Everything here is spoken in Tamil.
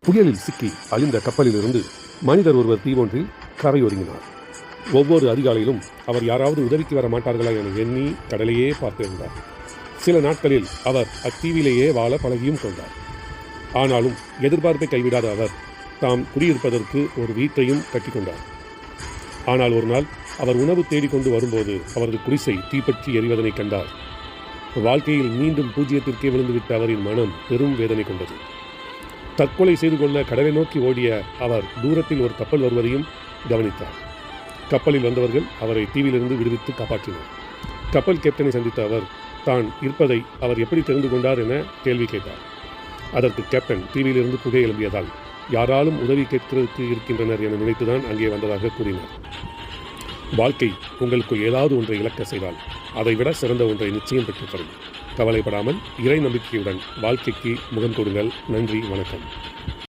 புயலில் சிக்கி அழிந்த கப்பலிலிருந்து மனிதர் ஒருவர் தீவொன்றில் கரையொருங்கினார். ஒவ்வொரு அதிகாலையிலும் அவர் யாராவது உதவிக்கு வர மாட்டார்களா என எண்ணி கடலையே பார்த்திருந்தார். சில நாட்களில் அவர் அத்தீவிலேயே வாழ பழகியும் கொண்டார். ஆனாலும் எதிர்பார்ப்பை கைவிடாத அவர் தாம் குடியிருப்பதற்கு ஒரு வீட்டையும் கட்டிக்கொண்டார். ஆனால் ஒரு நாள் அவர் உணவு தேடிக்கொண்டு வரும்போது அவரது குடிசை தீப்பற்றி எரிவதனை கண்டார். வாழ்க்கையில் மீண்டும் பூஜ்ஜியத்திற்கே விழுந்துவிட்ட அவரின் மனம் பெரும் வேதனை கொண்டது. தற்கொலை செய்து கொள்ள கடலை நோக்கி ஓடிய அவர் தூரத்தில் ஒரு கப்பல் வருவதையும் கவனித்தார். கப்பலில் வந்தவர்கள் அவரை தீவிலிருந்து விடுவித்து காப்பாற்றினார். கப்பல் கேப்டனை சந்தித்த அவர் தான் இருப்பதை அவர் எப்படி தெரிந்து கொண்டார் என கேள்வி கேட்டார். அதற்கு கேப்டன் தீவிலிருந்து புகை எழும்பியதால் யாராலும் உதவி கேட்கிறதுக்கு இருக்கின்றனர் என நினைத்துதான் அங்கே வந்ததாக கூறினார். வாழ்க்கை உங்களுக்குள் ஏதாவது ஒன்றை இழக்க செய்தால் அதைவிட சிறந்த ஒன்றை நிச்சயம் பெற்றுத்தரும். கவலைப்படாமல் இறை நம்பிக்கையுடன் வாழ்க்கைக்கு முகம் கொடுங்கள். நன்றி, வணக்கம்.